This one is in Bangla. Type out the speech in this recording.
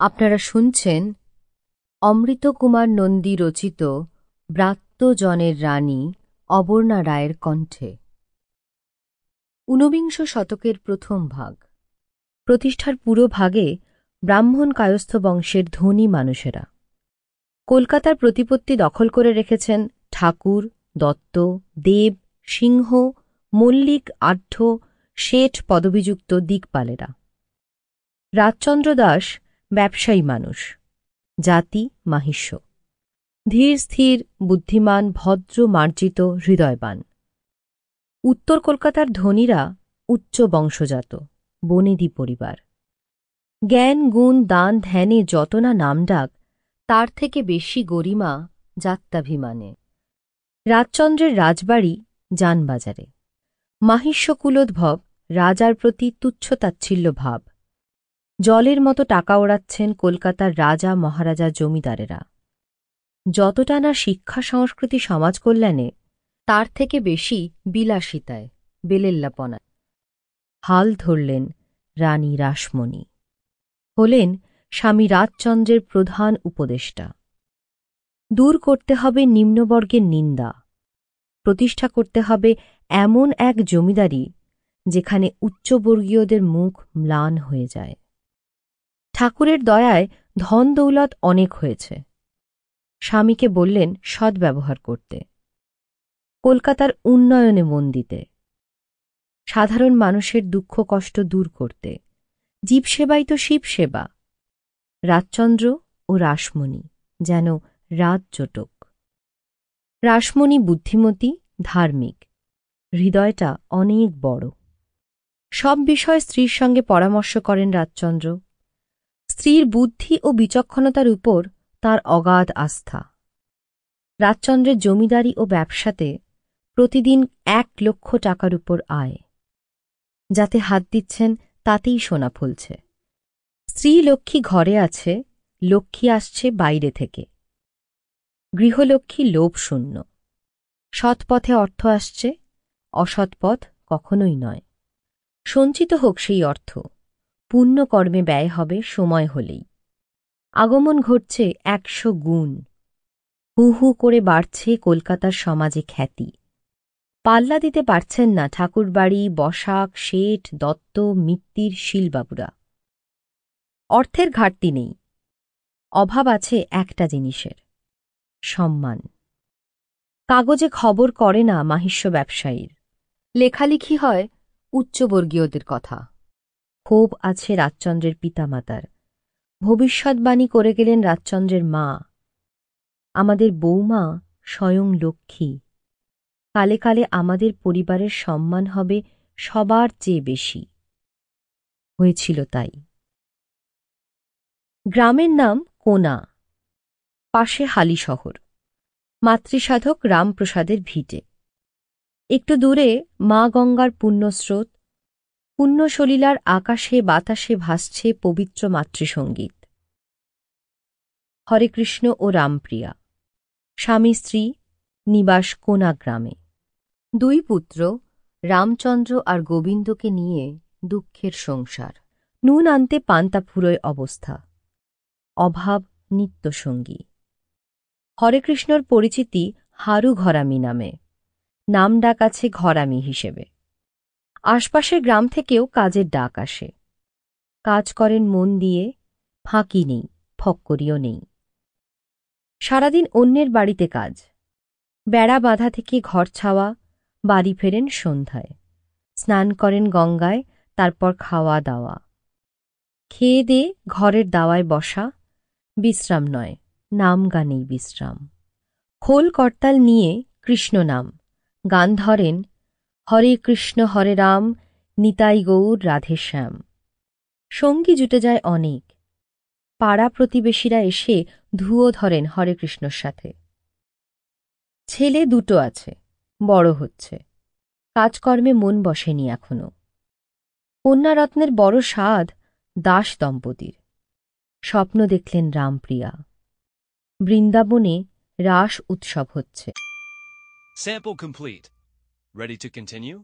আপনারা শুনছেন অমৃত কুমার নন্দী রচিত ব্রাত্যজনের রানী অবর্ণা রায়ের কণ্ঠে। ঊনবিংশ শতকের প্রথম ভাগ। প্রতিষ্ঠার পুরো ভাগে ব্রাহ্মণ কায়স্থ বংশের ধনী মানুষেরা। কলকাতার প্রতিপত্তি দখল করে রেখেছেন ঠাকুর, দত্ত, দেব, সিংহ, মল্লিক, আঢ্য, শেঠ পদবিযুক্ত দিকপালেরা। রাজচন্দ্র দাস ব্যবসায়ী মানুষ, জাতি মাহিষ্য, ধীর স্থির, বুদ্ধিমান, ভদ্র, মার্জিত, হৃদয়বান। উত্তর কলকাতার ধনীরা উচ্চ বংশজাত, বনেদি পরিবার। জ্ঞান, গুণ, দান, ধ্যানে যত না নামডাক, তার থেকে বেশি গরিমা জাত্যাভিমানে। রাজচন্দ্রের রাজবাড়ি যানবাজারে। মাহিষ্যকুলোদ্ভব রাজার প্রতি তুচ্ছতাচ্ছিল্য ভাব। জলের মতো টাকা ওড়াচ্ছেন কলকাতার রাজা মহারাজা জমিদারেরা। যতটা না শিক্ষা সংস্কৃতি সমাজ কল্যাণে, তার থেকে বেশি বিলাসিতায়, বেলেল্লাপনায়। হাল ধরলেন রানী রাসমণি। হলেন স্বামী রাজচন্দ্রের প্রধান উপদেষ্টা। দূর করতে হবে নিম্নবর্গের নিন্দা, প্রতিষ্ঠা করতে হবে এমন এক জমিদারি যেখানে উচ্চবর্গীয়দের মুখ ম্লান হয়ে যায়। ঠাকুরের দয়ায় ধন দৌলত অনেক হয়েছে। স্বামীকে বললেন সদ্ব্যবহার করতে, কলকাতার উন্নয়নে মন দিতে, সাধারণ মানুষের দুঃখ কষ্ট দূর করতে। জীবসেবাই তো শিবসেবা। রাজচন্দ্র ও রাসমণি যেন রাজজোটক। রাসমণি বুদ্ধিমতী, ধার্মিক, হৃদয়টা অনেক বড়। সব বিষয়ে স্ত্রীর সঙ্গে পরামর্শ করেন রাজচন্দ্র। স্ত্রীর বুদ্ধি ও বিচক্ষণতার উপর তাঁর অগাধ আস্থা। রাজচন্দ্রের জমিদারি ও ব্যবসাতে প্রতিদিন 1,00,000 টাকার উপর আয়। যাতে হাত দিচ্ছেন তাতেই সোনা ফলছে। স্ত্রী লক্ষ্মী ঘরে আছে, লক্ষ্মী আসছে বাইরে থেকে। গৃহলক্ষ্মী লোভশূন্য। সৎপথে অর্থ আসছে, অসৎপথ কখনোই নয়। সঞ্চিত হোক সেই অর্থ, পুণ্যকর্মে ব্যয় হবে সময় হলেই। আগমন ঘটছে 100 গুণ। হু হু করে বাড়ছে কলকাতার সমাজে খ্যাতি। পাল্লা দিতে পারছেন না ঠাকুরবাড়ি, বসাক, শেঠ, দত্ত, মিত্তির, শীলবাবুরা। অর্থের ঘাটতি নেই, অভাব আছে একটা জিনিসের, সম্মান। কাগজে খবর করে না মাহিষ্য ব্যবসায়ীর, লেখালেখি হয় উচ্চবর্গীয়দের কথা। ক্ষোভ আছে রাজচন্দ্রের পিতামাতার। ভবিষ্যৎবাণী করে গেলেন রাজচন্দ্রের মা, আমাদের বৌমা স্বয়ং লক্ষ্মী। কালে কালে আমাদের পরিবারের সম্মান হবে সবার চেয়ে বেশি। হয়েছিল তাই। গ্রামের নাম কোনা, পাশে হালি শহর। মাতৃসাধক রামপ্রসাদের ভিটে। একটু দূরে মা গঙ্গার পুণ্যস্রোত। পুণ্যসলিলার আকাশে বাতাসে ভাসছে পবিত্র মাতৃসঙ্গীত। হরেকৃষ্ণ ও রামপ্রিয়া স্বামী স্ত্রী, নিবাস কোনা গ্রামে। 2 পুত্র, রামচন্দ্র আর গোবিন্দকে নিয়ে দুঃখের সংসার। নুন আনতে পান্তা ফুরোয় অবস্থা। অভাব নিত্যসঙ্গী। হরেকৃষ্ণর পরিচিতি হারু ঘরামি নামে, নাম ডাক আছে ঘরামি হিসেবে। আশপাশের গ্রাম থেকেও কাজের ডাক আসে। কাজ করেন মন দিয়ে, ফাঁকি নেই, ফক্করিও নেই। সারাদিন অন্যের বাড়িতে কাজ। বেড়া বাঁধা থেকে ঘর ছাওয়া, বাড়ি ফেরেন সন্ধ্যায়। স্নান করেন গঙ্গায়, তারপর খাওয়া দাওয়া। খেয়ে দিয়ে ঘরের দাওয়ায় বসা, বিশ্রাম নয়, নাম গানেই বিশ্রাম। খোল করতাল নিয়ে কৃষ্ণ নাম গান ধরেন, হরে কৃষ্ণ হরে রাম, নিতাই গৌর রাধে শ্যাম। সঙ্গী জুটে যায় অনেক। পাড়া প্রতিবেশীরা এসে ধুয়ো ধরেন হরে কৃষ্ণর সাথে। ছেলে 2 আছে, বড় হচ্ছে। কাজকর্মে মন বসেনি এখনো। কন্যারত্নের বড় স্বাদ দাস দম্পতির। স্বপ্ন দেখলেন রামপ্রিয়া। বৃন্দাবনে রাস উৎসব হচ্ছে। Sample complete. Ready to continue?